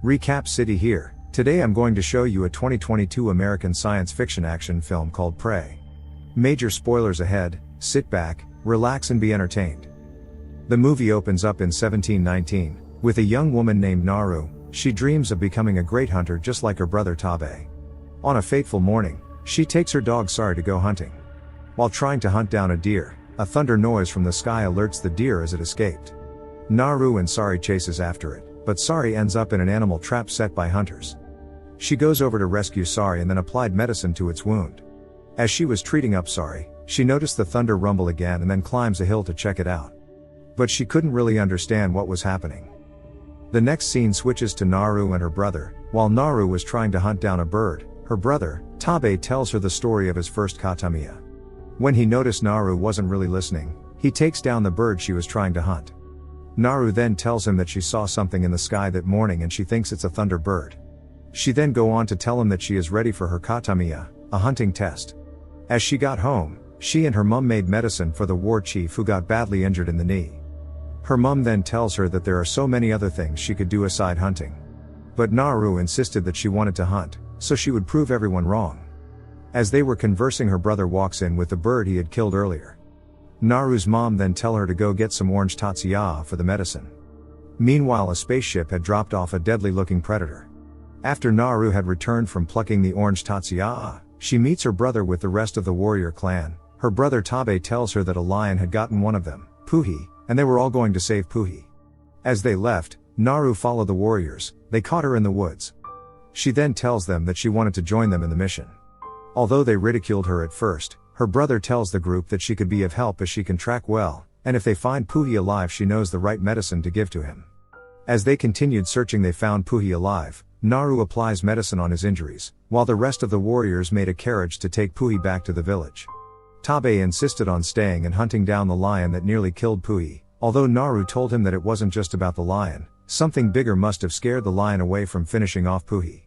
Recap City here. Today I'm going to show you a 2022 American science fiction action film called Prey. Major spoilers ahead, sit back, relax and be entertained. The movie opens up in 1719, with a young woman named Naru. She dreams of becoming a great hunter just like her brother Tabe. On a fateful morning, she takes her dog Sari to go hunting. While trying to hunt down a deer, a thunder noise from the sky alerts the deer as it escaped. Naru and Sari chases after it, but Sari ends up in an animal trap set by hunters. She goes over to rescue Sari and then applied medicine to its wound. As she was treating up Sari, she noticed the thunder rumble again and then climbs a hill to check it out. But she couldn't really understand what was happening. The next scene switches to Naru and her brother. While Naru was trying to hunt down a bird, her brother, Tabe, tells her the story of his first katamiya. When he noticed Naru wasn't really listening, he takes down the bird she was trying to hunt. Naru then tells him that she saw something in the sky that morning and she thinks it's a thunder bird. She then go on to tell him that she is ready for her katamiya, a hunting test. As she got home, she and her mum made medicine for the war chief who got badly injured in the knee. Her mum then tells her that there are so many other things she could do aside hunting. But Naru insisted that she wanted to hunt, so she would prove everyone wrong. As they were conversing, her brother walks in with the bird he had killed earlier. Naru's mom then tell her to go get some orange tatsuya for the medicine. Meanwhile, a spaceship had dropped off a deadly-looking predator. After Naru had returned from plucking the orange tatsuya, she meets her brother with the rest of the warrior clan. Her brother Tabe tells her that a lion had gotten one of them, Puhi, and they were all going to save Puhi. As they left, Naru followed the warriors. They caught her in the woods. She then tells them that she wanted to join them in the mission. Although they ridiculed her at first, her brother tells the group that she could be of help as she can track well, and if they find Puhi alive she knows the right medicine to give to him. As they continued searching they found Puhi alive. Naru applies medicine on his injuries, while the rest of the warriors made a carriage to take Puhi back to the village. Tabe insisted on staying and hunting down the lion that nearly killed Puhi, although Naru told him that it wasn't just about the lion, something bigger must have scared the lion away from finishing off Puhi.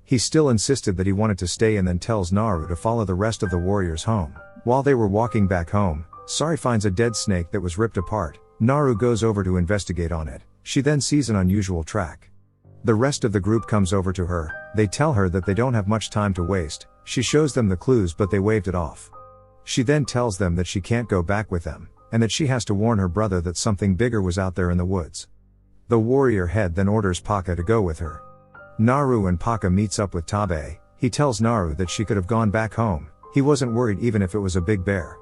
He still insisted that he wanted to stay and then tells Naru to follow the rest of the warriors home. While they were walking back home, Sari finds a dead snake that was ripped apart. Naru goes over to investigate on it. She then sees an unusual track. The rest of the group comes over to her. They tell her that they don't have much time to waste. She shows them the clues but they waved it off. She then tells them that she can't go back with them, and that she has to warn her brother that something bigger was out there in the woods. The warrior head then orders Paka to go with her. Naru and Paka meets up with Tabe. He tells Naru that she could have gone back home. He wasn't worried even if it was a big bear.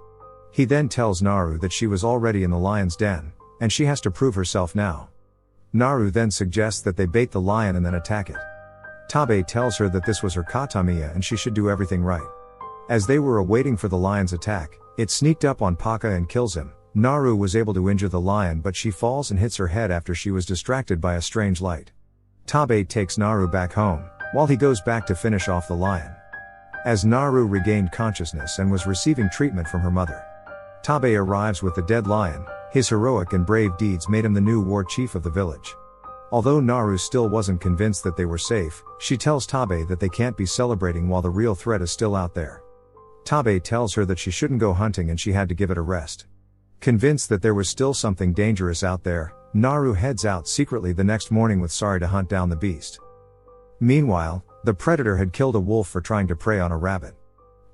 He then tells Naru that she was already in the lion's den, and she has to prove herself now. Naru then suggests that they bait the lion and then attack it. Tabe tells her that this was her katamiya and she should do everything right. As they were awaiting for the lion's attack, it sneaked up on Paka and kills him. Naru was able to injure the lion but she falls and hits her head after she was distracted by a strange light. Tabe takes Naru back home, while he goes back to finish off the lion. As Naru regained consciousness and was receiving treatment from her mother, Tabe arrives with the dead lion. His heroic and brave deeds made him the new war chief of the village. Although Naru still wasn't convinced that they were safe, she tells Tabe that they can't be celebrating while the real threat is still out there. Tabe tells her that she shouldn't go hunting and she had to give it a rest. Convinced that there was still something dangerous out there, Naru heads out secretly the next morning with Sari to hunt down the beast. Meanwhile, the predator had killed a wolf for trying to prey on a rabbit.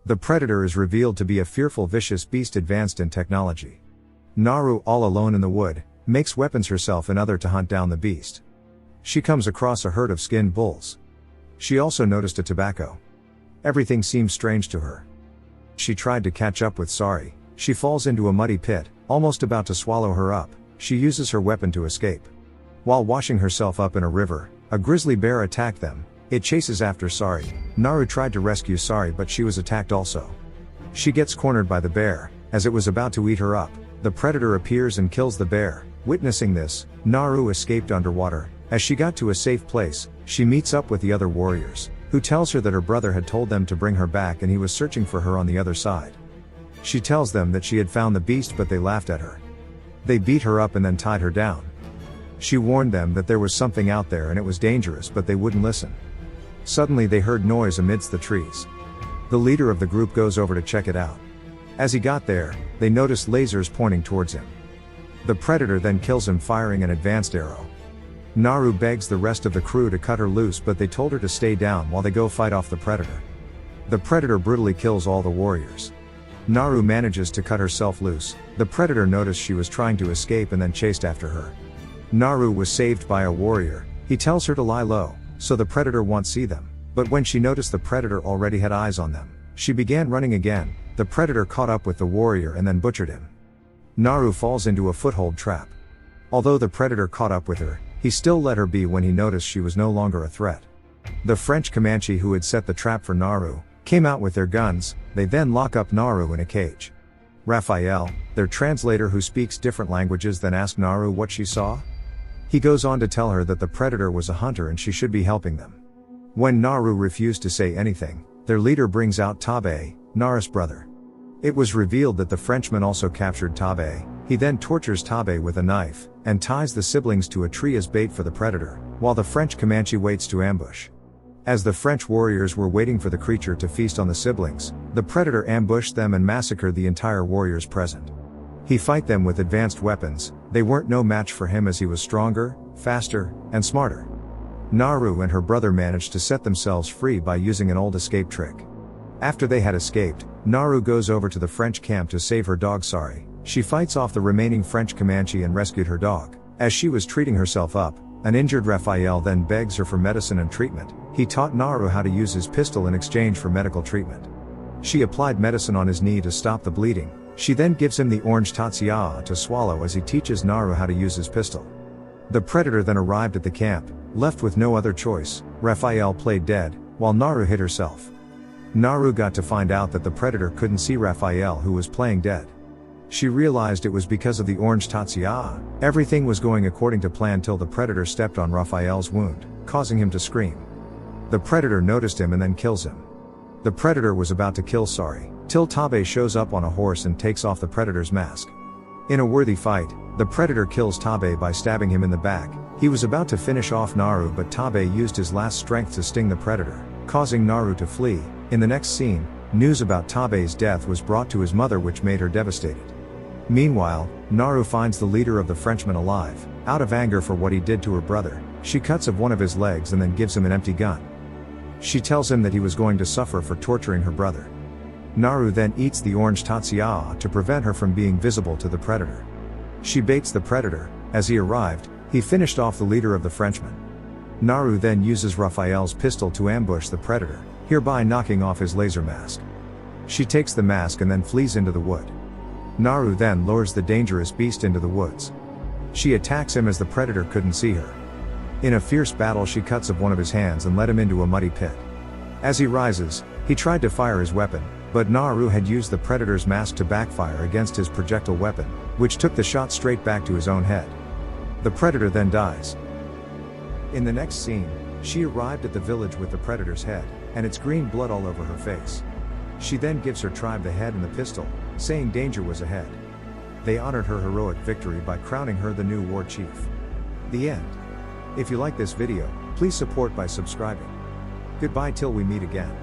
The predator is revealed to be a fearful, vicious beast advanced in technology. Naru, all alone in the wood, makes weapons herself and other to hunt down the beast. She comes across a herd of skinned bulls. She also noticed a tobacco. Everything seems strange to her. She tried to catch up with Sari. She falls into a muddy pit, almost about to swallow her up. She uses her weapon to escape. While washing herself up in a river, a grizzly bear attacked them. It chases after Sari. Naru tried to rescue Sari but she was attacked also. She gets cornered by the bear. As it was about to eat her up, the predator appears and kills the bear. Witnessing this, Naru escaped underwater. As she got to a safe place, she meets up with the other warriors, who tells her that her brother had told them to bring her back and he was searching for her on the other side. She tells them that she had found the beast but they laughed at her. They beat her up and then tied her down. She warned them that there was something out there and it was dangerous but they wouldn't listen. Suddenly they heard noise amidst the trees. The leader of the group goes over to check it out. As he got there, they noticed lasers pointing towards him. The predator then kills him firing an advanced arrow. Naru begs the rest of the crew to cut her loose, but they told her to stay down while they go fight off the predator. The predator brutally kills all the warriors. Naru manages to cut herself loose. The predator noticed she was trying to escape and then chased after her. Naru was saved by a warrior. He tells her to lie low, so the predator won't see them. But when she noticed the predator already had eyes on them, she began running again. The predator caught up with the warrior and then butchered him. Naru falls into a foothold trap. Although the predator caught up with her, he still let her be when he noticed she was no longer a threat. The French Comanche who had set the trap for Naru came out with their guns. They then lock up Naru in a cage. Raphael, their translator who speaks different languages, then asks Naru what she saw. He goes on to tell her that the predator was a hunter and she should be helping them. When Naru refused to say anything, their leader brings out Tabe, Naru's brother. It was revealed that the Frenchman also captured Tabe. He then tortures Tabe with a knife, and ties the siblings to a tree as bait for the predator, while the French Comanche waits to ambush. As the French warriors were waiting for the creature to feast on the siblings, the predator ambushed them and massacred the entire warriors present. He fight them with advanced weapons. They weren't no match for him as he was stronger, faster, and smarter. Naru and her brother managed to set themselves free by using an old escape trick. After they had escaped, Naru goes over to the French camp to save her dog Sari. She fights off the remaining French Comanche and rescued her dog. As she was treating herself up, an injured Raphael then begs her for medicine and treatment. He taught Naru how to use his pistol in exchange for medical treatment. She applied medicine on his knee to stop the bleeding. She then gives him the orange tatsia to swallow as he teaches Naru how to use his pistol. The predator then arrived at the camp. Left with no other choice, Raphael played dead, while Naru hid herself. Naru got to find out that the predator couldn't see Raphael who was playing dead. She realized it was because of the orange tatsia. Everything was going according to plan till the predator stepped on Raphael's wound, causing him to scream. The predator noticed him and then kills him. The predator was about to kill Sari, till Tabe shows up on a horse and takes off the predator's mask. In a worthy fight, the predator kills Tabe by stabbing him in the back. He was about to finish off Naru, but Tabe used his last strength to sting the predator, causing Naru to flee. In the next scene, news about Tabe's death was brought to his mother, which made her devastated. Meanwhile, Naru finds the leader of the Frenchmen alive. Out of anger for what he did to her brother, she cuts of one of his legs and then gives him an empty gun. She tells him that he was going to suffer for torturing her brother. Naru then eats the orange tatsia to prevent her from being visible to the predator. She baits the predator. As he arrived, he finished off the leader of the Frenchmen. Naru then uses Raphael's pistol to ambush the predator, hereby knocking off his laser mask. She takes the mask and then flees into the wood. Naru then lures the dangerous beast into the woods. She attacks him as the predator couldn't see her. In a fierce battle, she cuts of one of his hands and led him into a muddy pit. As he rises, he tried to fire his weapon, but Naru had used the predator's mask to backfire against his projectile weapon, which took the shot straight back to his own head. The predator then dies. In the next scene, she arrived at the village with the predator's head, and its green blood all over her face. She then gives her tribe the head and the pistol, saying danger was ahead. They honored her heroic victory by crowning her the new war chief. The end. If you like this video, please support by subscribing. Goodbye till we meet again.